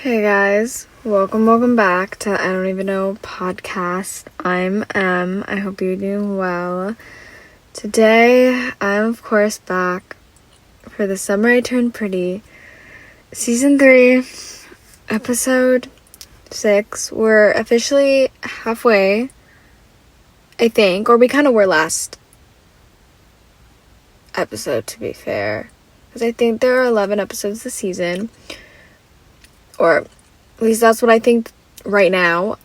Hey guys, welcome back to I Don't Even Know podcast. I'm Em. I hope you're doing well. Today, I'm of course back for The Summer I Turned Pretty, Season 3, Episode 6. We're officially halfway, I think, or we kind of were last episode, to be fair, because I think there are 11 episodes this season. Or at least that's what I think right now.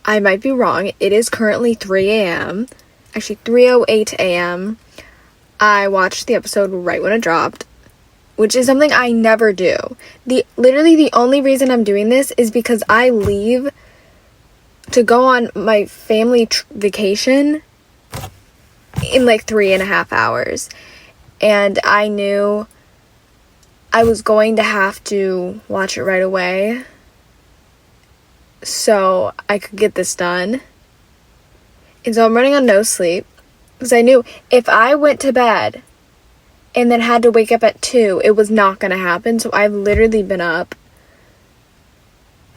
I might be wrong. It is currently 3 a.m. Actually, 3:08 a.m. I watched the episode right when it dropped, which is something I never do. Literally the only reason I'm doing this is because I leave to go on my family vacation in like 3.5 hours. And I knew I was going to have to watch it right away so I could get this done. And so I'm running on no sleep because I knew if I went to bed and then had to wake up at 2, it was not going to happen. So I've literally been up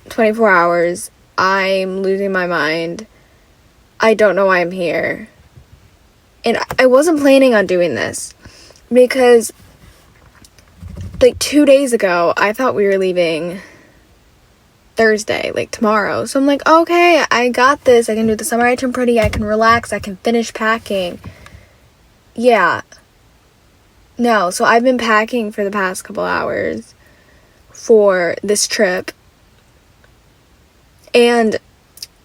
24 hours. I'm losing my mind. I don't know why I'm here. And I wasn't planning on doing this because like 2 days ago, I thought we were leaving Thursday, like tomorrow. So I'm like, okay, I got this. I can do The Summer I Turned Pretty. I can relax. I can finish packing. Yeah. No, so I've been packing for the past couple hours for this trip and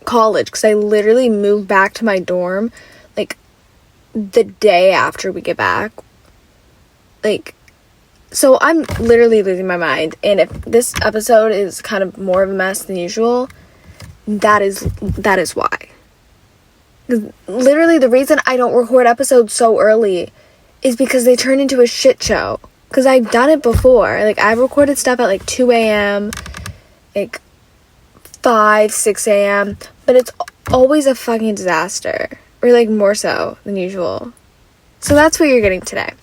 college, because I literally moved back to my dorm like the day after we get back. So I'm literally losing my mind, and if this episode is kind of more of a mess than usual, that is why. Literally, the reason I don't record episodes so early is because they turn into a shit show. Because I've done it before. Like, I've recorded stuff at like 2 a.m., like 5, 6 a.m., but it's always a fucking disaster. Or like more so than usual. So that's what you're getting today.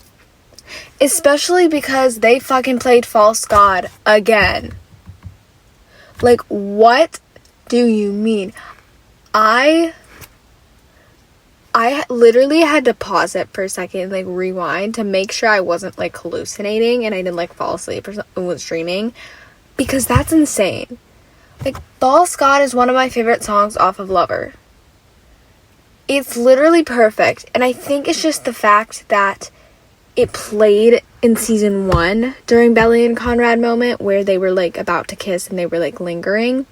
Especially because they fucking played False God again. Like, what do you mean? I literally had to pause it for a second, like rewind to make sure I wasn't like hallucinating and I didn't like fall asleep or something, was dreaming. Because that's insane. Like, False God is one of my favorite songs off of Lover. It's literally perfect. And I think it's just the fact that it played in season 1 during Belly and Conrad moment where they were like about to kiss and they were like lingering,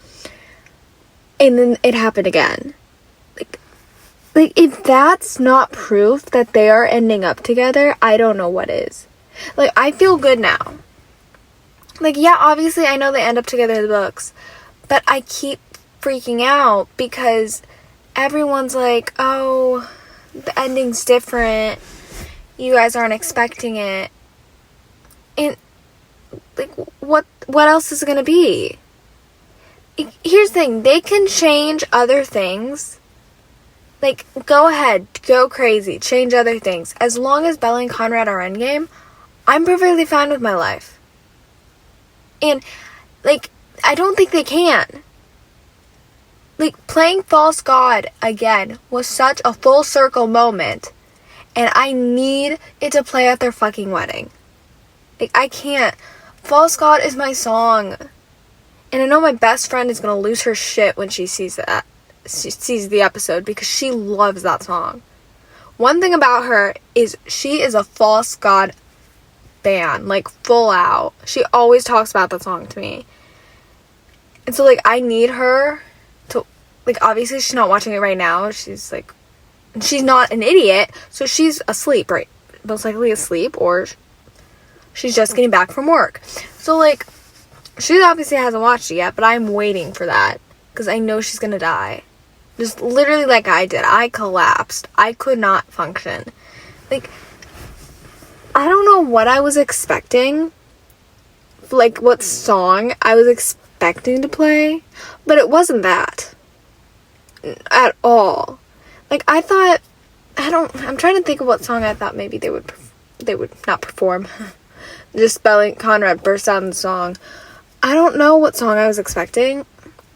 and then it happened again. Like if that's not proof that they are ending up together, I don't know what is. Like, I feel good now. Like, yeah, obviously I know they end up together in the books, but I keep freaking out because everyone's like, oh, the ending's different. You guys aren't expecting it. And, like, what else is it gonna be? Here's the thing. They can change other things. Like, go ahead. Go crazy. Change other things. As long as Bella and Conrad are endgame, I'm perfectly fine with my life. And, like, I don't think they can. Like, playing False God again was such a full circle moment. And I need it to play at their fucking wedding. Like, I can't. False God is my song. And I know my best friend is going to lose her shit when she sees that. She sees the episode because she loves that song. One thing about her is she is a False God fan. Like, full out. She always talks about that song to me. And so, like, I need her to... Like, obviously she's not watching it right now. She's, like... She's not an idiot, so she's asleep, right? Most likely asleep, or she's just getting back from work. So, like, she obviously hasn't watched it yet, but I'm waiting for that, because I know she's gonna die. Just literally like I did. I collapsed. I could not function. Like, I don't know what I was expecting, like, what song I was expecting to play, but it wasn't that. At all. Like, I thought, I'm trying to think of what song I thought maybe they would not perform. Just spelling Conrad burst out in the song. I don't know what song I was expecting,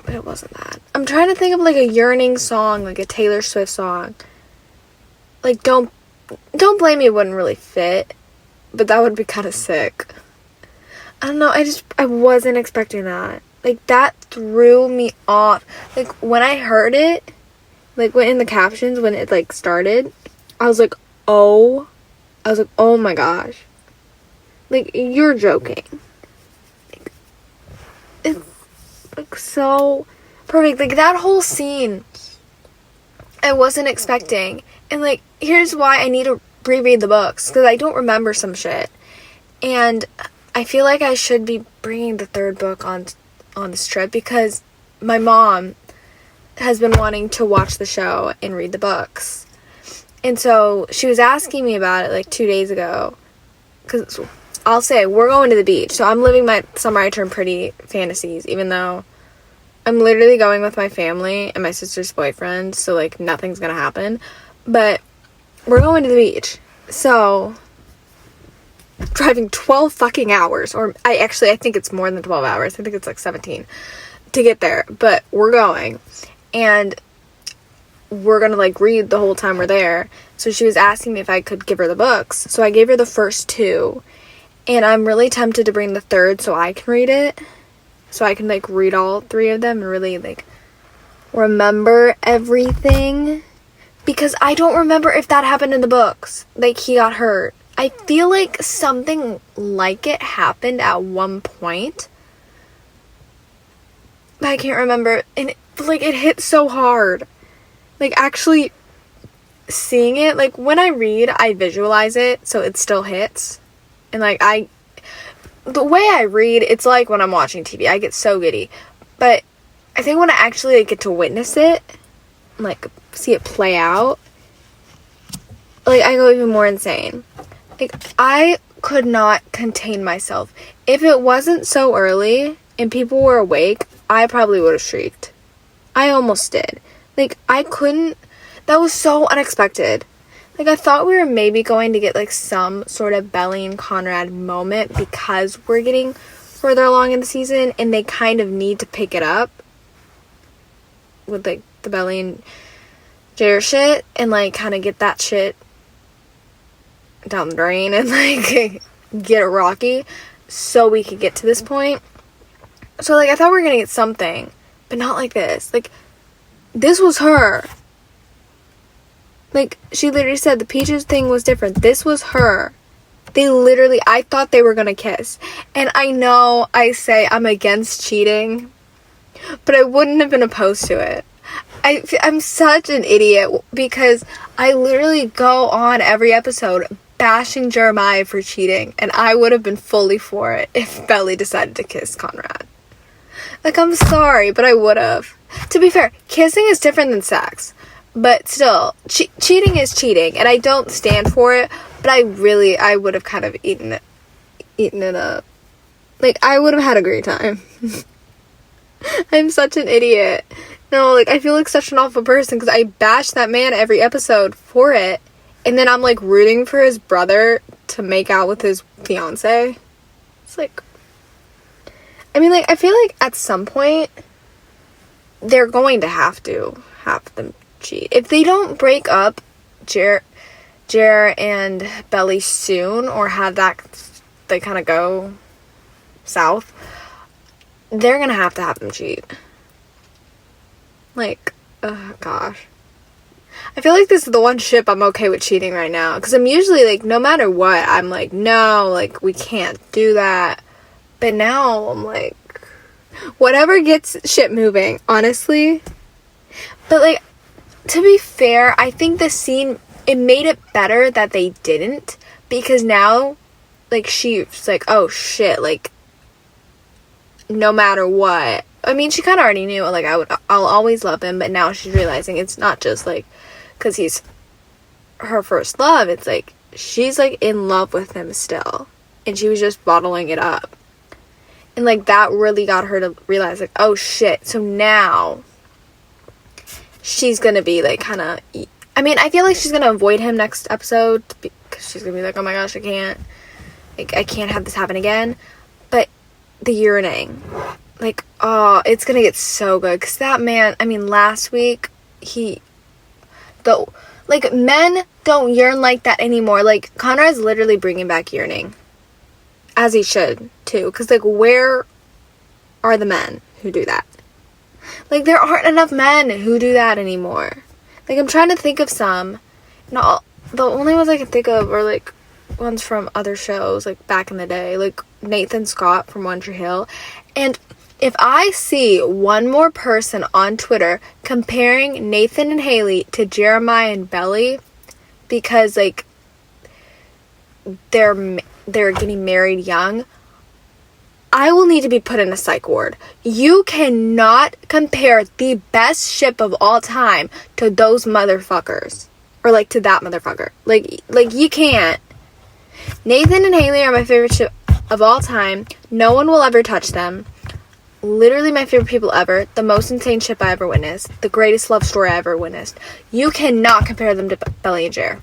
but it wasn't that. I'm trying to think of, like, a yearning song, like a Taylor Swift song. Like, Don't Blame Me wouldn't really fit, but that would be kind of sick. I don't know, I wasn't expecting that. Like, that threw me off. Like, when I heard it, like, when in the captions, when it, like, started, I was like, oh my gosh. Like, you're joking. Like, it's, like, so perfect. Like, that whole scene, I wasn't expecting. And, like, here's why I need to reread the books, because I don't remember some shit. And I feel like I should be bringing the third book on this trip, because my mom has been wanting to watch the show and read the books. And so she was asking me about it, like, 2 days ago. Because I'll say, we're going to the beach. So I'm living my Summer I Turn Pretty fantasies, even though I'm literally going with my family and my sister's boyfriend. So, like, nothing's going to happen. But we're going to the beach. So, driving 12 fucking hours. Or, I think it's more than 12 hours. I think it's, like, 17 to get there. But we're going. And we're gonna, like, read the whole time we're there. So she was asking me if I could give her the books. So I gave her the first 2. And I'm really tempted to bring the third so I can read it. So I can, like, read all 3 of them and really, like, remember everything. Because I don't remember if that happened in the books. Like, he got hurt. I feel like something like it happened at one point. But I can't remember. And, like, it hit so hard. Like, actually seeing it, like, when I read, I visualize it, so it still hits. And, like, the way I read, it's like when I'm watching TV. I get so giddy. But I think when I actually, like, get to witness it, and, like, see it play out, like, I go even more insane. Like, I could not contain myself. If it wasn't so early and people were awake, I probably would have shrieked. I almost did. Like, I couldn't. That was so unexpected. Like, I thought we were maybe going to get, like, some sort of Belly and Conrad moment because we're getting further along in the season and they kind of need to pick it up with, like, the Belly and Jair shit and, like, kind of get that shit down the drain and, like, get it rocky so we could get to this point. So, like, I thought we were gonna get something, but not like this. Like, this was her. Like, she literally said the Peaches thing was different. This was her. They literally, I thought they were gonna kiss. And I know I say I'm against cheating, but I wouldn't have been opposed to it. I'm such an idiot because I literally go on every episode bashing Jeremiah for cheating, and I would have been fully for it if Belly decided to kiss Conrad. Like, I'm sorry, but I would have. To be fair, kissing is different than sex. But still, cheating is cheating. And I don't stand for it. But I would have kind of eaten it up. Like, I would have had a great time. I'm such an idiot. No, like, I feel like such an awful person. Because I bash that man every episode for it. And then I'm, like, rooting for his brother to make out with his fiance. It's like, I mean, like, I feel like at some point they're going to have them cheat. If they don't break up Jer and Belly soon, or have that, they kind of go south, they're gonna have them cheat. Like, oh gosh. I feel like this is the one ship I'm okay with cheating right now. Because I'm usually, like, no matter what, I'm like, no, like, we can't do that. But now I'm like, whatever gets shit moving, honestly. But, like, to be fair, I think the scene, it made it better that they didn't. Because now, like, she's like, oh shit, like, no matter what. I mean, she kind of already knew, like, I'll always love him. But now she's realizing it's not just, like, because he's her first love. It's, like, she's, like, in love with him still. And she was just bottling it up. And, like, that really got her to realize, like, oh, shit. So now she's going to be, like, kind of... I mean, I feel like she's going to avoid him next episode. Because she's going to be like, oh, my gosh, I can't. Like, I can't have this happen again. But the yearning. Like, oh, it's gonna get so good. Because that man, I mean, last week, like, men don't yearn like that anymore. Like, Conrad's literally bringing back yearning. As he should, too. Because, like, where are the men who do that? Like, there aren't enough men who do that anymore. Like, I'm trying to think of some. The only ones I can think of are, like, ones from other shows, like, back in the day. Like, Nathan Scott from One Tree Hill. And if I see one more person on Twitter comparing Nathan and Haley to Jeremiah and Belly because, like, they're getting married young, I will need to be put in a psych ward. You cannot compare the best ship of all time to those motherfuckers. Or, like, to that motherfucker. Like, you can't. Nathan and Haley are my favorite ship of all time. No one will ever touch them. Literally my favorite people ever. The most insane ship I ever witnessed. The greatest love story I ever witnessed. You cannot compare them to Belly and Jer.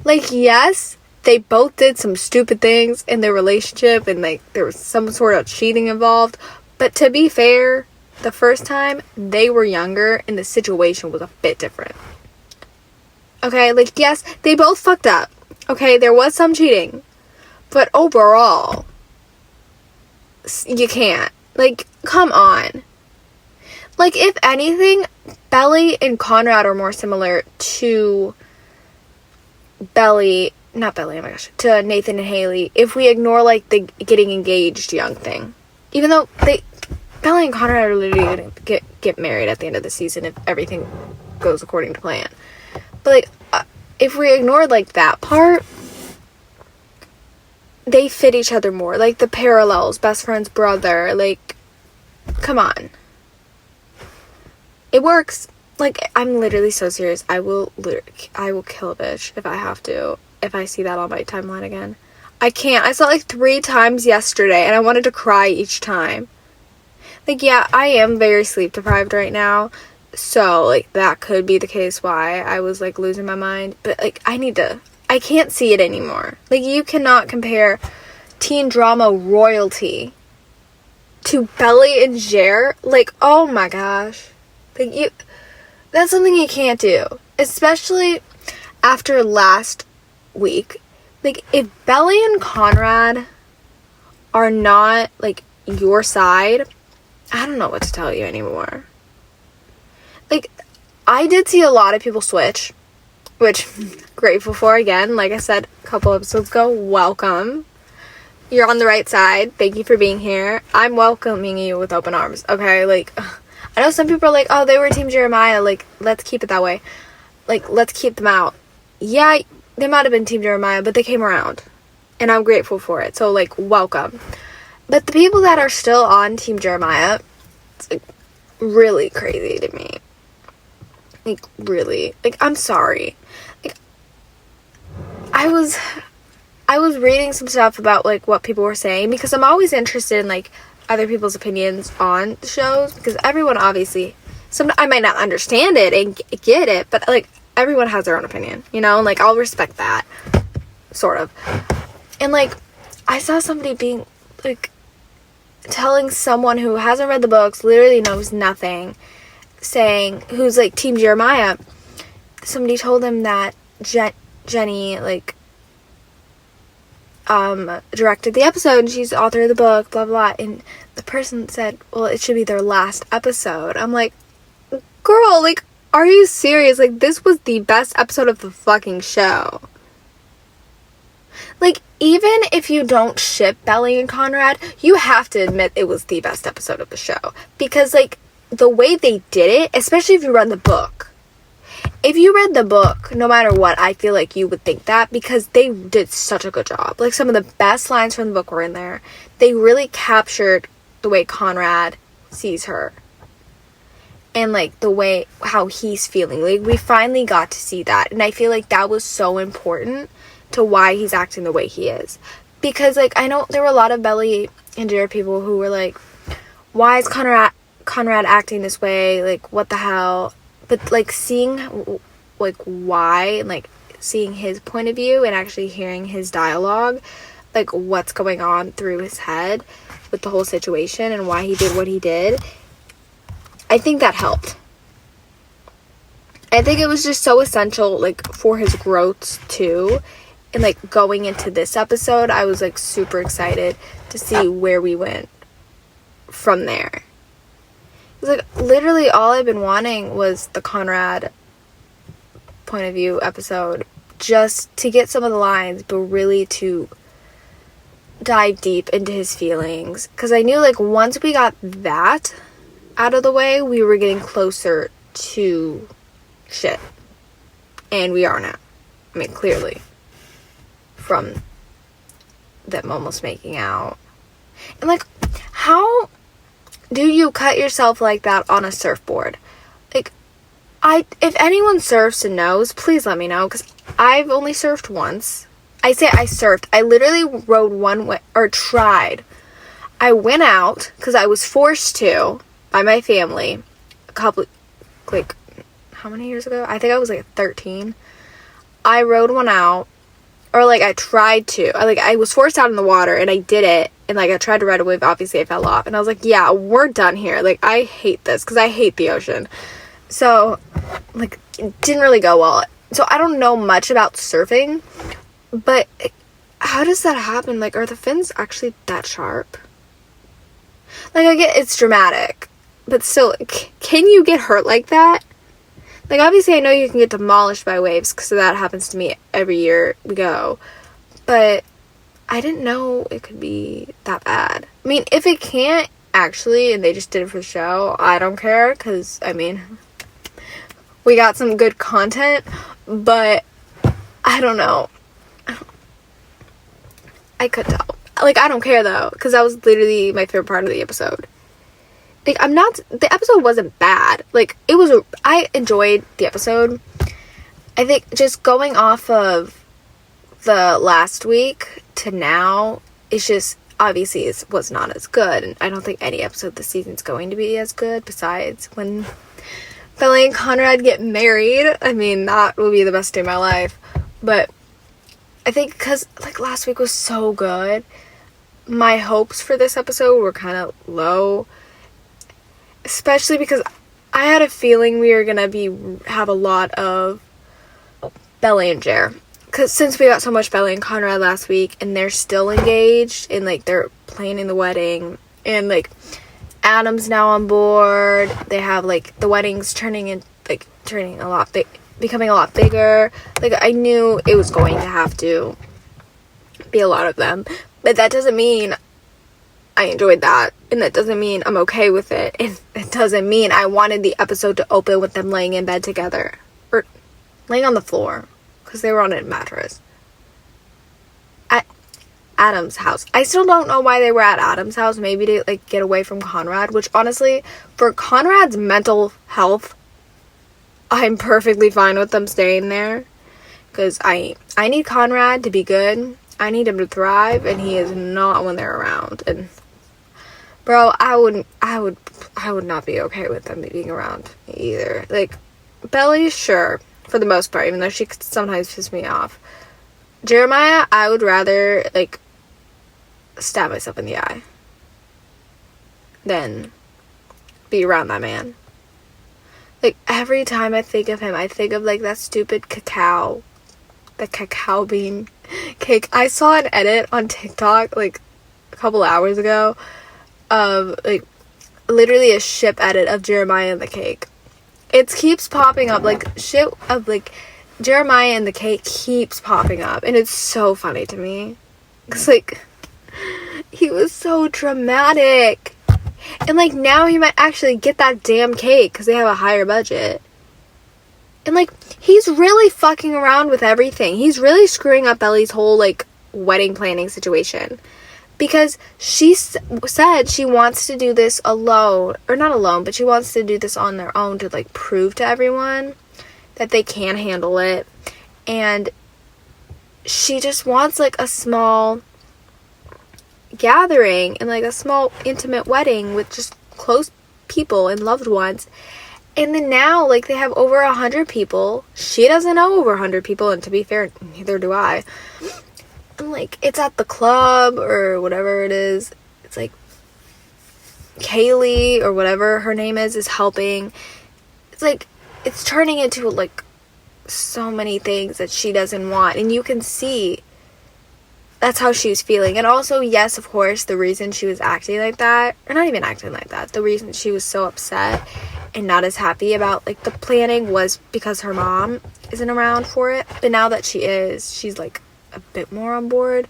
Like, yes, they both did some stupid things in their relationship, and, like, there was some sort of cheating involved. But to be fair, the first time, they were younger, and the situation was a bit different. Okay, like, yes, they both fucked up. Okay, there was some cheating. But overall, you can't. Like, come on. Like, if anything, Belly and Conrad are more similar to to Nathan and Haley, if we ignore, like, the getting engaged young thing. Even though Belly and Conrad are literally gonna get married at the end of the season if everything goes according to plan. But, like, if we ignore, like, that part, they fit each other more. Like, the parallels, best friend's brother, like, come on. It works. Like, I'm literally so serious. I will kill a bitch if I have to, if I see that on my timeline again. I can't. I saw it, like, 3 times yesterday, and I wanted to cry each time. Like, yeah, I am very sleep deprived right now, so, like, that could be the case why I was, like, losing my mind. But, like, I can't see it anymore. Like, you cannot compare teen drama royalty to Belly and Jer. Like, oh my gosh. Like, that's something you can't do. Especially after last week. Like, if Belly and Conrad are not, like, your side, I don't know what to tell you anymore. Like, I did see a lot of people switch, which grateful for. Again, like I said a couple episodes ago, welcome. You're on the right side. Thank you for being here. I'm welcoming you with open arms, okay? Like, I know some people are like, oh, they were Team Jeremiah. Like, let's keep it that way. Like, let's keep them out. Yeah, they might have been Team Jeremiah, but they came around. And I'm grateful for it. So, like, welcome. But the people that are still on Team Jeremiah, it's, like, really crazy to me. Like, really. Like, I'm sorry. Like, I was reading some stuff about, like, what people were saying, because I'm always interested in, like, other people's opinions on the shows, because everyone obviously, I might not understand it and get it, but, like, everyone has their own opinion, you know, and, like, I'll respect that, sort of. And, like, I saw somebody being, like, telling someone who hasn't read the books, literally knows nothing, saying, who's, like, Team Jeremiah, somebody told him that Jenny, like, directed the episode, and she's the author of the book, blah, blah, and the person said, well, it should be their last episode. I'm like, girl, like, are you serious? Like, this was the best episode of the fucking show. Like, even if you don't ship Belly and Conrad, you have to admit it was the best episode of the show. Because, like, the way they did it, especially if you read the book. If you read the book, no matter what, I feel like you would think that, because they did such a good job. Like, some of the best lines from the book were in there. They really captured the way Conrad sees her. And, like, the way, how he's feeling. Like, we finally got to see that. And I feel like that was so important to why he's acting the way he is. Because, like, I know there were a lot of Belly and Jared people who were like, why is Conrad acting this way? Like, what the hell? But, like, seeing, like, why, and, like, seeing his point of view and actually hearing his dialogue, like, what's going on through his head, with the whole situation and why he did what he did, I think that helped. I think it was just so essential, like, for his growth too. And like going into this episode, I was like super excited to see where we went from there. It's like literally all I've been wanting was the Conrad point of view episode, just to get some of the lines, but really to dive deep into his feelings, because I knew like once we got that out of the way, we were getting closer to shit. And we are now. I mean, clearly. From them almost making out. And like, how do you cut yourself like that on a surfboard? Like, if anyone surfs and knows, please let me know, because I've only surfed once. I say I surfed. I literally rode one way, or tried. I went out, because I was forced to, by my family, a couple, like, how many years ago? I think I was like 13. I rode one out, or like I tried to. I was forced out in the water, and I did it, and like I tried to ride a wave. Obviously I fell off, and I was like, yeah, we're done here. Like, I hate this, because I hate the ocean. So like, it didn't really go well. So I don't know much about surfing, but how does that happen? Like, are the fins actually that sharp? Like, I get it's dramatic, but still, can you get hurt like that? Like, obviously I know you can get demolished by waves, because that happens to me every year we go, but I didn't know it could be that bad. I mean, if it can't actually, and they just did it for show, I don't care, because I mean, we got some good content, but I don't know. I could tell. Like, I don't care though, because that was literally my favorite part of the episode. Like, the episode wasn't bad. Like, I enjoyed the episode. I think just going off of the last week to now, it's just, obviously it was not as good. And I don't think any episode this season is going to be as good, besides when Belly and Conrad get married. I mean, that will be the best day of my life. But I think because, like, last week was so good, my hopes for this episode were kind of low. Especially because I had a feeling we were gonna have a lot of Belly and Jer. Because since we got so much Belly and Conrad last week, and they're still engaged, and like they're planning the wedding, and like Adam's now on board. They have like the wedding's becoming a lot bigger. Like, I knew it was going to have to be a lot of them, but that doesn't mean I enjoyed that, and that doesn't mean I'm okay with it, and it doesn't mean I wanted the episode to open with them laying in bed together, or laying on the floor, because they were on a mattress at Adam's house. I still don't know why they were at Adam's house. Maybe to like get away from Conrad, which honestly, for Conrad's mental health, I'm perfectly fine with them staying there, because I need Conrad to be good. I need him to thrive, and he is not when they're around. And bro, I would not be okay with them being around either. Like, Belly, sure, for the most part, even though she could sometimes piss me off. Jeremiah, I would rather, like, stab myself in the eye than be around that man. Like, every time I think of him, I think of, like, that stupid the cacao bean cake. I saw an edit on TikTok, like, a couple hours ago, of, like, literally a ship edit of Jeremiah and the cake. It keeps popping up, like, shit of, like, Jeremiah and the cake keeps popping up, and it's so funny to me, because, like, he was so dramatic, and, like, now he might actually get that damn cake, because they have a higher budget. And, like, he's really fucking around with everything. He's really screwing up Belly's whole, like, wedding planning situation. Because she said she wants to do this alone. Or not alone, but she wants to do this on their own to, like, prove to everyone that they can handle it. And she just wants, like, a small gathering and, like, a small intimate wedding with just close people and loved ones. And then now, like, they have over 100 people. She doesn't know over 100 people, and to be fair, neither do I. And, like, it's at the club or whatever it is. It's like, Kaylee or whatever her name is helping. It's like, it's turning into like so many things that she doesn't want, and you can see that's how she was feeling. And also, yes, of course, the reason she was acting like that, or not even acting like that, the reason she was so upset and not as happy about like the planning was because her mom isn't around for it. But now that she is, she's like a bit more on board.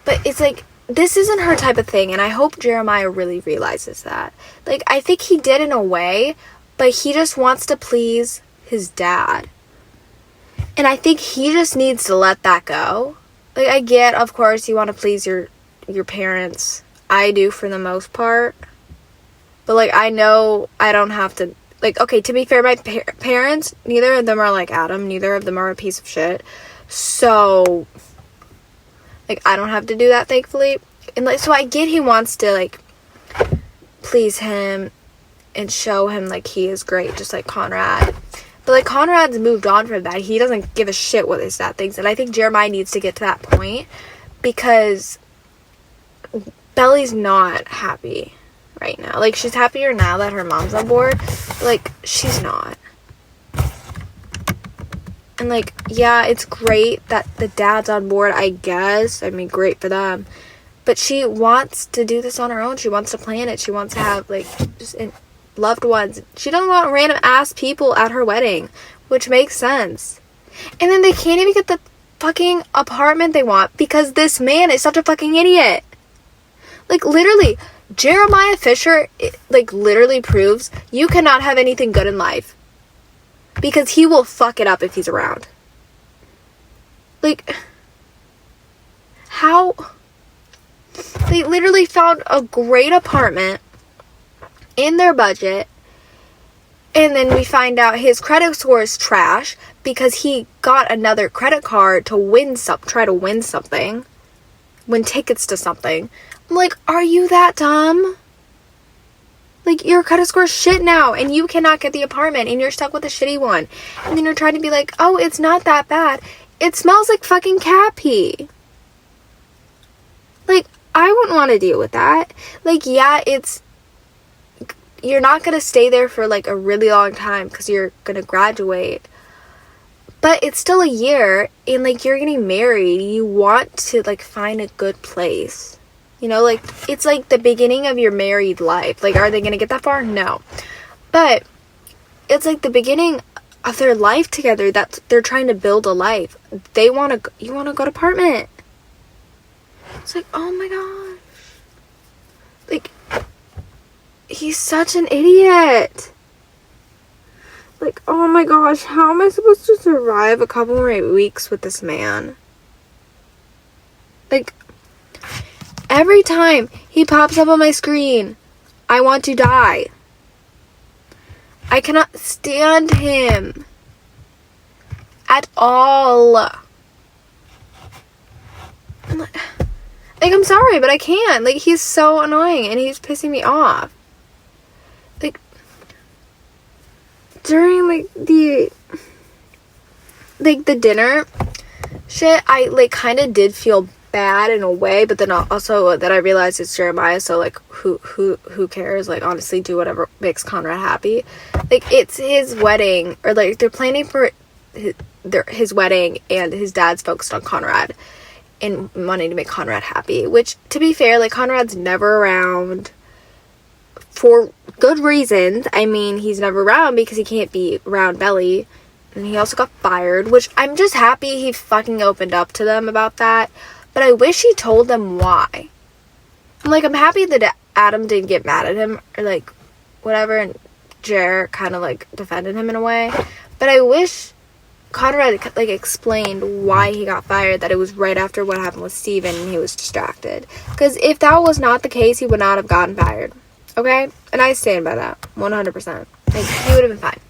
But it's like, this isn't her type of thing, and I hope Jeremiah really realizes that. Like, I think he did in a way, but he just wants to please his dad. And I think he just needs to let that go. Like, I get, of course, you want to please your parents. I do for the most part. But, like, I know I don't have to... Like, okay, to be fair, my parents, neither of them are like Adam. Neither of them are a piece of shit. So, like, I don't have to do that, thankfully. And, like, so I get he wants to, like, please him and show him, like, he is great, just like Conrad. But, like, Conrad's moved on from that. He doesn't give a shit what his dad thinks. And I think Jeremiah needs to get to that point, because Belly's not happy right now. Like, she's happier now that her mom's on board. Like, she's not. And, like, yeah, it's great that the dad's on board, I guess. I mean, great for them. But she wants to do this on her own. She wants to plan it. She wants to have, like, just loved ones. She doesn't want random ass people at her wedding, which makes sense. And then they can't even get the fucking apartment they want because this man is such a fucking idiot. Like, literally, Jeremiah Fisher, like, literally proves you cannot have anything good in life, because he will fuck it up if he's around. Like, how? They literally found a great apartment in their budget, and then we find out his credit score is trash because he got another credit card to try to win something, win tickets to something. I'm like, are you that dumb? Like, your credit score is shit now, and you cannot get the apartment, and you're stuck with a shitty one. And then you're trying to be like, oh, it's not that bad. It smells like fucking cat pee. Like, I wouldn't want to deal with that. Like, yeah, you're not going to stay there for, like, a really long time because you're going to graduate. But it's still a year, and, like, you're getting married. You want to, like, find a good place. You know, like, it's, like, the beginning of your married life. Like, are they going to get that far? No. But it's, like, the beginning of their life together that they're trying to build a life. You want a good apartment. It's like, oh, my gosh. Like, he's such an idiot. Like, oh, my gosh. How am I supposed to survive a couple more weeks with this man? Like, every time he pops up on my screen, I want to die. I cannot stand him at all. I'm like, I'm sorry, but I can't. Like, he's so annoying, and he's pissing me off. Like, during, like, the dinner shit, I, like, kind of did feel bad in a way, but then also that I realized it's Jeremiah, so, like, who cares? Like, honestly, do whatever makes Conrad happy. Like, it's his wedding, or, like, they're planning for his wedding, and his dad's focused on Conrad and wanting to make Conrad happy, which, to be fair, like, Conrad's never around for good reasons. I mean, he's never around because he can't be around Belly, and he also got fired, which I'm just happy he fucking opened up to them about that. But I wish he told them why. I'm happy that Adam didn't get mad at him, or, like, whatever, and Jer kind of, like, defended him in a way. But I wish Conrad, like, explained why he got fired, that it was right after what happened with Steven, and he was distracted. Because if that was not the case, he would not have gotten fired. Okay? And I stand by that. 100%. Like, he would have been fine.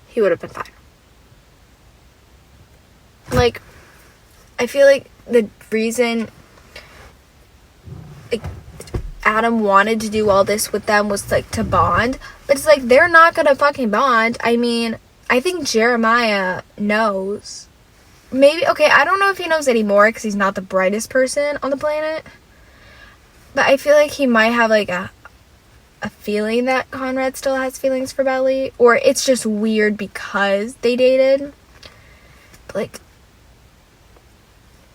He would have been fine. Like, I feel like the reason, like, Adam wanted to do all this with them was, like, to bond. But it's like, they're not gonna fucking bond. I mean, I think Jeremiah knows. Maybe, okay, I don't know if he knows anymore because he's not the brightest person on the planet. But I feel like he might have, like, a a feeling that Conrad still has feelings for Belly, or it's just weird because they dated. Like,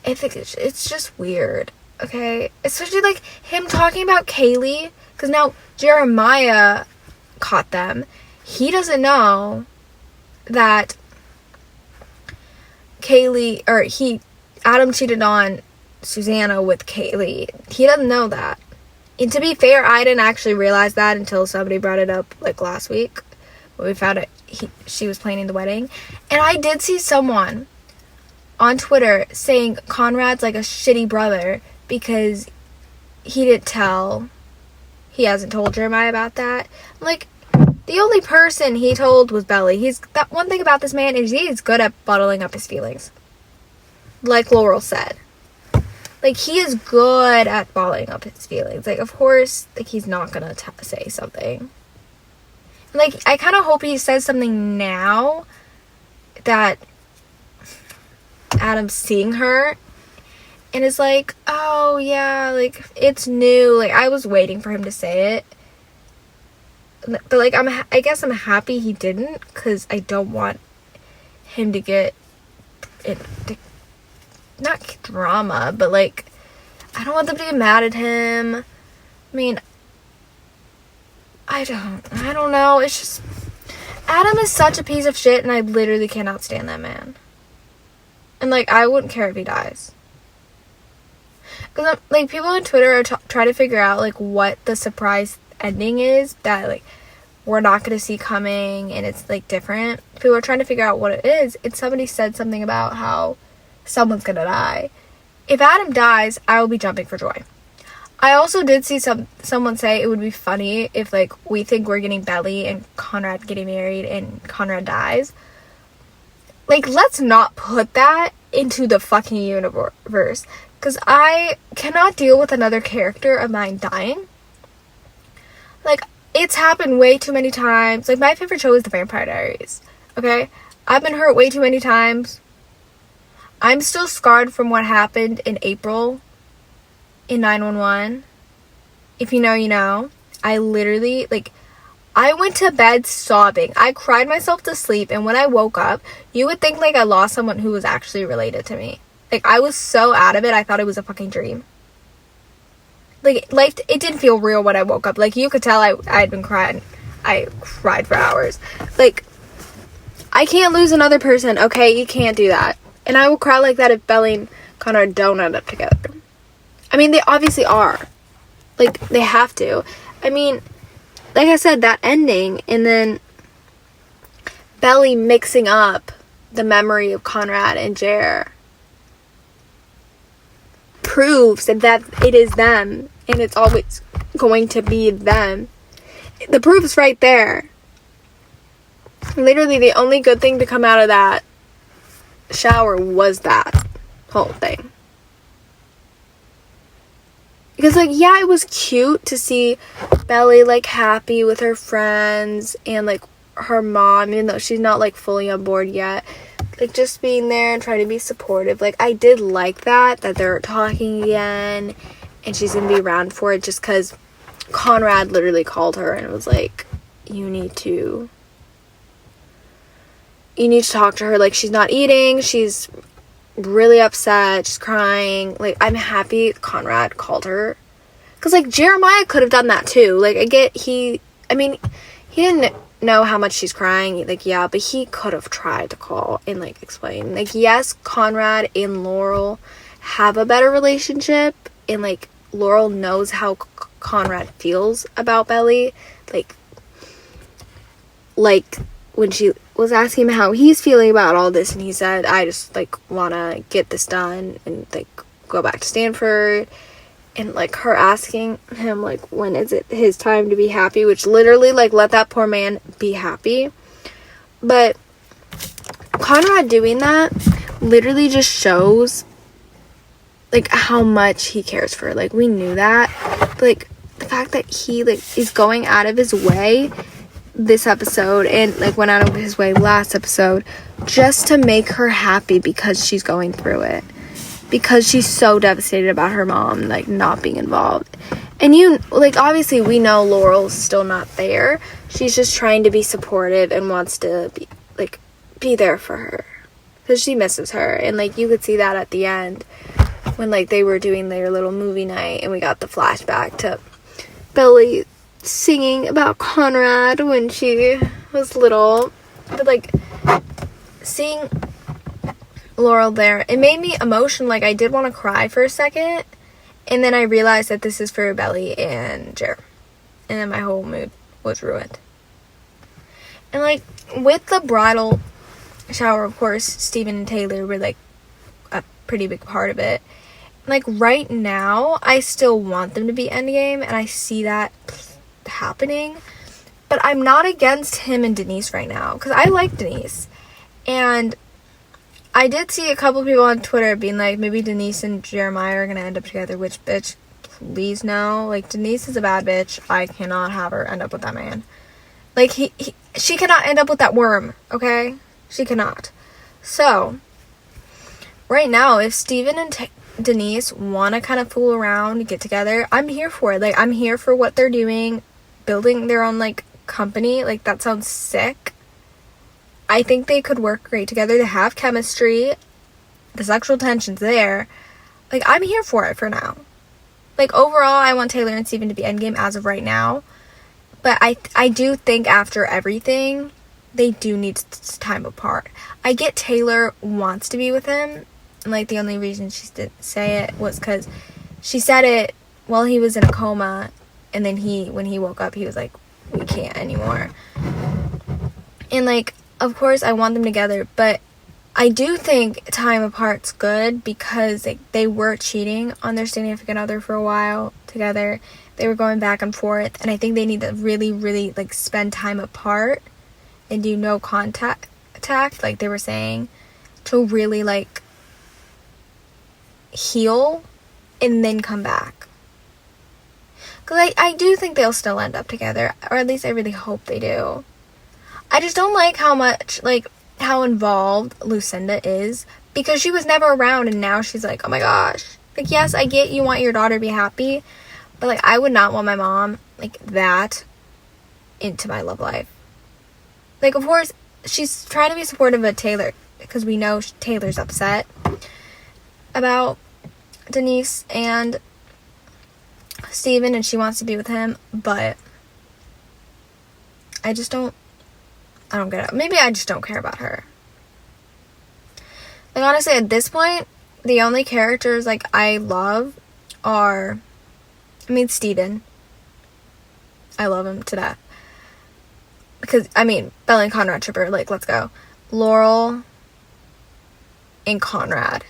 I think it's just weird, okay? Especially, like, him talking about Kaylee, because now Jeremiah caught them. He doesn't know that Adam cheated on Susanna with Kaylee. He doesn't know that. And to be fair, I didn't actually realize that until somebody brought it up, like, last week. When we found out she was planning the wedding. And I did see someone on Twitter saying Conrad's, like, a shitty brother because he hasn't told Jeremiah about that. Like, the only person he told was Belly. That one thing about this man is he's good at bottling up his feelings. Like Laurel said. Like, he is good at bottling up his feelings. Like, of course, like, he's not gonna say something. Like, I kind of hope he says something now that Adam's seeing her and is like, oh, yeah, like, it's new. Like, I was waiting for him to say it. But, like, I guess I'm happy he didn't, because I don't want him to get not drama, but, like, I don't want them to get mad at him. I mean, I don't know. It's just, Adam is such a piece of shit, and I literally cannot stand that man. And, like, I wouldn't care if he dies. Because, like, people on Twitter are trying to figure out, like, what the surprise ending is that, like, we're not going to see coming, and it's, like, different. People are trying to figure out what it is, and somebody said something about how someone's going to die. If Adam dies, I will be jumping for joy. I also did see someone say it would be funny if, like, we think we're getting Belly and Conrad getting married and Conrad dies. Like, let's not put that into the fucking universe. Because I cannot deal with another character of mine dying. Like, it's happened way too many times. Like, my favorite show is The Vampire Diaries. Okay? I've been hurt way too many times. I'm still scarred from what happened in April in 911. If you know, you know. I literally, like, I went to bed sobbing. I cried myself to sleep, and when I woke up, you would think, like, I lost someone who was actually related to me. Like, I was so out of it, I thought it was a fucking dream. Like, it didn't feel real when I woke up. Like, you could tell I had been crying. I cried for hours. Like, I can't lose another person, okay? You can't do that. And I will cry like that if Belly and Conrad don't end up together. I mean, they obviously are. Like, they have to. I mean, like I said, that ending, and then Belly mixing up the memory of Conrad and Jer proves that it is them, and it's always going to be them. The proof's right there. Literally, the only good thing to come out of that shower was that whole thing. Because, like, yeah, it was cute to see Belly, like, happy with her friends and, like, her mom, even though she's not, like, fully on board yet. Like, just being there and trying to be supportive. Like, I did like that they're talking again and she's gonna be around for it, just because Conrad literally called her and was like, you need to talk to her. Like, she's not eating, she's really upset, she's crying. Like, I'm happy Conrad called her, because, like, Jeremiah could have done that too. Like, I get he didn't know how much she's crying, like, yeah, but he could have tried to call and, like, explain. Like, yes, Conrad and Laurel have a better relationship, and, like, Laurel knows how Conrad feels about Belly. Like when she was asking him how he's feeling about all this, and he said, I just, like, want to get this done and, like, go back to Stanford. And, like, her asking him, like, when is it his time to be happy, which literally, like, let that poor man be happy. But Conrad doing that literally just shows, like, how much he cares for her. Like, we knew that. But, like, the fact that he, like, is going out of his way this episode, and, like, went out of his way last episode, just to make her happy because she's going through it. Because she's so devastated about her mom, like, not being involved. And you, like, obviously we know Laurel's still not there. She's just trying to be supportive and wants to be, like, be there for her. Because she misses her. And, like, you could see that at the end when, like, they were doing their little movie night and we got the flashback to Belly singing about Conrad when she was little. But, like, seeing Laurel there, it made me emotional. Like, I did want to cry for a second. And then I realized that this is for Belly and Jer. And then my whole mood was ruined. And, like, with the bridal shower, of course, Steven and Taylor were, like, a pretty big part of it. Like, right now, I still want them to be endgame, and I see that happening. But I'm not against him and Denise right now, because I like Denise. And I did see a couple people on Twitter being like, maybe Denise and Jeremiah are going to end up together, which, bitch, please no. Like, Denise is a bad bitch. I cannot have her end up with that man. Like, she cannot end up with that worm, okay? She cannot. So, right now, if Steven and Denise want to kind of fool around, get together, I'm here for it. Like, I'm here for what they're doing, building their own, like, company. Like, that sounds sick. I think they could work great together. They have chemistry. The sexual tension's there. Like, I'm here for it for now. Like, overall, I want Taylor and Steven to be endgame as of right now. But I do think after everything, they do need time apart. I get Taylor wants to be with him. And, like, the only reason she didn't say it was because she said it while he was in a coma. And then when he woke up, he was like, we can't anymore. And, like, of course, I want them together. But I do think time apart's good because, like, they were cheating on their significant other for a while together. They were going back and forth. And I think they need to really, really, like, spend time apart and do no contact, like they were saying, to really, like, heal and then come back. Because I do think they'll still end up together, or at least I really hope they do. I just don't like how much, like, how involved Lucinda is, because she was never around and now she's like, oh my gosh. Like, yes, I get you want your daughter to be happy, but, like, I would not want my mom, like, that into my love life. Like, of course, she's trying to be supportive of Taylor, because we know Taylor's upset about Denise and Steven, and she wants to be with him, but I don't get it. Maybe I just don't care about her. Like, honestly, at this point, the only characters, like, I love are, Steven. I love him to death. Because, Bella and Conrad Tripper, like, let's go. Laurel and Conrad.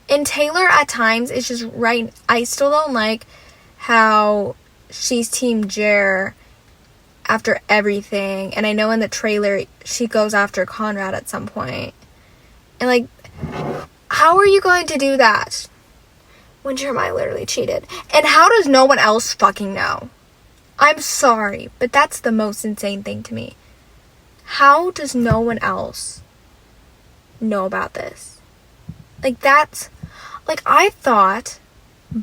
And Taylor, at times, is just right. I still don't like how she's Team Jer after everything. And I know in the trailer, she goes after Conrad at some point. And, like, how are you going to do that when Jeremiah literally cheated? And how does no one else fucking know? I'm sorry, but that's the most insane thing to me. How does no one else know about this? Like, that's, like, I thought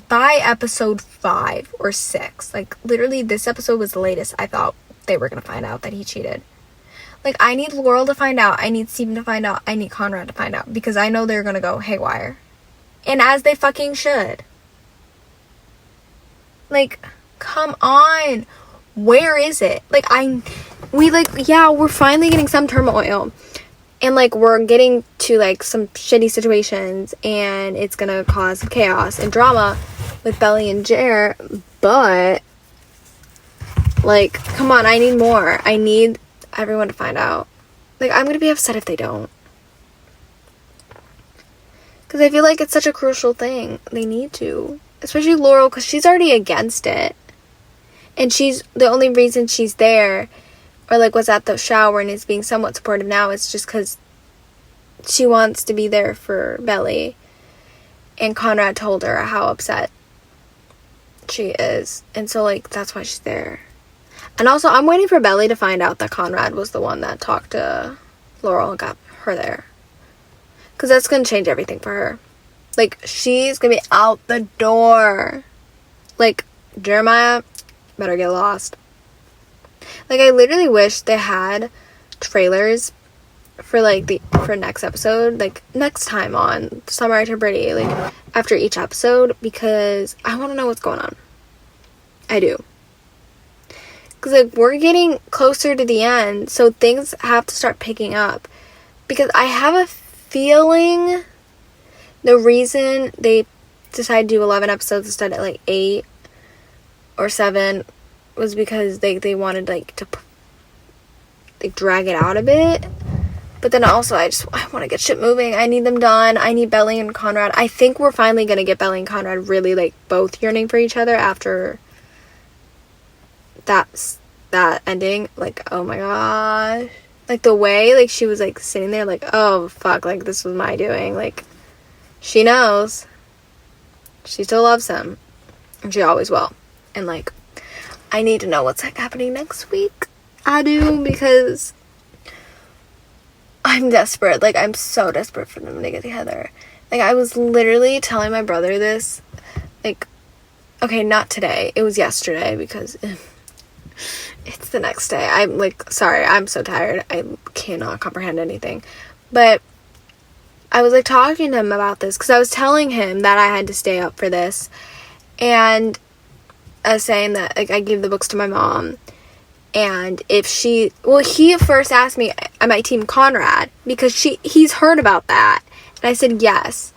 by episode 5 or 6, like, literally this episode was the latest, I thought they were going to find out that he cheated. Like, I need Laurel to find out, I need Steven to find out, I need Conrad to find out, because I know they're going to go haywire. And as they fucking should. Like, come on. Where is it? Like, we're finally getting some turmoil. And, like, we're getting to, like, some shitty situations. And it's gonna cause some chaos and drama with Belly and Jer. But, like, come on, I need more. I need everyone to find out. Like, I'm gonna be upset if they don't. Because I feel like it's such a crucial thing. They need to. Especially Laurel, because she's already against it. And she's, the only reason she's there, or, like, was at the shower and is being somewhat supportive now, is just because she wants to be there for Belly. And Conrad told her how upset she is. And so, like, that's why she's there. And also, I'm waiting for Belly to find out that Conrad was the one that talked to Laurel and got her there. Because that's going to change everything for her. Like, she's going to be out the door. Like, Jeremiah better get lost. Like, I literally wish they had trailers for, like, for next episode, like, next time on Summer I Turned Pretty, like, after each episode, because I want to know what's going on. I do. Because, like, we're getting closer to the end, so things have to start picking up. Because I have a feeling the reason they decided to do 11 episodes instead of, like, 8 or 7 was because they wanted, like, to, like, drag it out a bit. But then also, I want to get shit moving. I need them done. I need Belly and Conrad. I think we're finally going to get Belly and Conrad really, like, both yearning for each other after that ending. Like, oh my gosh. Like, the way, like, she was, like, sitting there, like, oh, fuck, like, this was my doing. Like, she knows. She still loves him. And she always will. And, like, I need to know what's, like, happening next week. I do, because I'm desperate. Like, I'm so desperate for them to get together. Like, I was literally telling my brother this, like, okay, not today. It was yesterday, because it's the next day. I'm, like, sorry, I'm so tired. I cannot comprehend anything. But I was, like, talking to him about this, because I was telling him that I had to stay up for this. And I was saying that, like, I gave the books to my mom. And if she, well, he first asked me, am I team Conrad? Because he's heard about that. And I said, yes.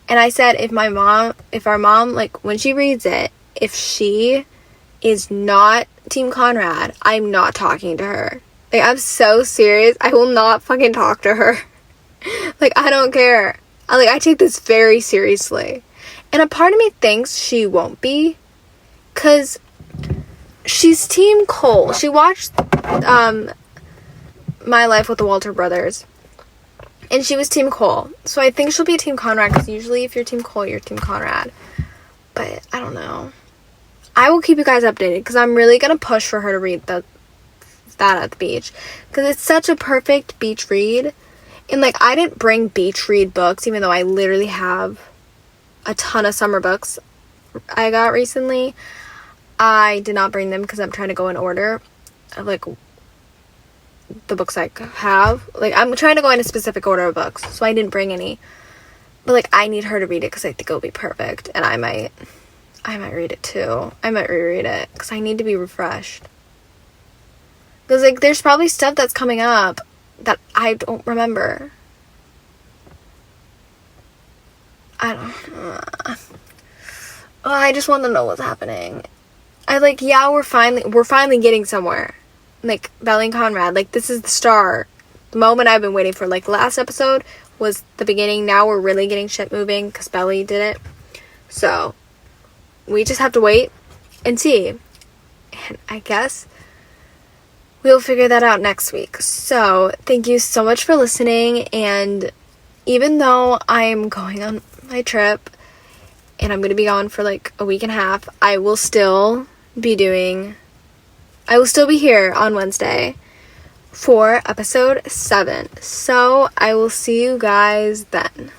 And I said, if our mom, like, when she reads it, if she is not team Conrad, I'm not talking to her. Like, I'm so serious. I will not fucking talk to her. Like, I don't care. I take this very seriously. And a part of me thinks she won't be. Because she's team Cole. She watched My Life with the Walter Brothers. And she was team Cole. So I think she'll be team Conrad, because usually if you're team Cole, you're team Conrad. But I don't know. I will keep you guys updated, because I'm really going to push for her to read that at the beach. Because it's such a perfect beach read. And, like, I didn't bring beach read books, even though I literally have a ton of summer books I got recently. I did not bring them because I'm trying to go in order of, like, the books I have. Like, I'm trying to go in a specific order of books, so I didn't bring any. But, like, I need her to read it because I think it'll be perfect. And I might read it too. I might reread it because I need to be refreshed. Because, like, there's probably stuff that's coming up that I don't remember. I just want to know what's happening. We're finally getting somewhere. Like, Belly and Conrad, like, this is the start. The moment I've been waiting for. Like, last episode was the beginning. Now we're really getting shit moving because Belly did it. So, we just have to wait and see. And I guess we'll figure that out next week. So, thank you so much for listening. And even though I'm going on my trip and I'm going to be gone for, like, a week and a half, I will still be here on Wednesday for episode 7. So I will see you guys then.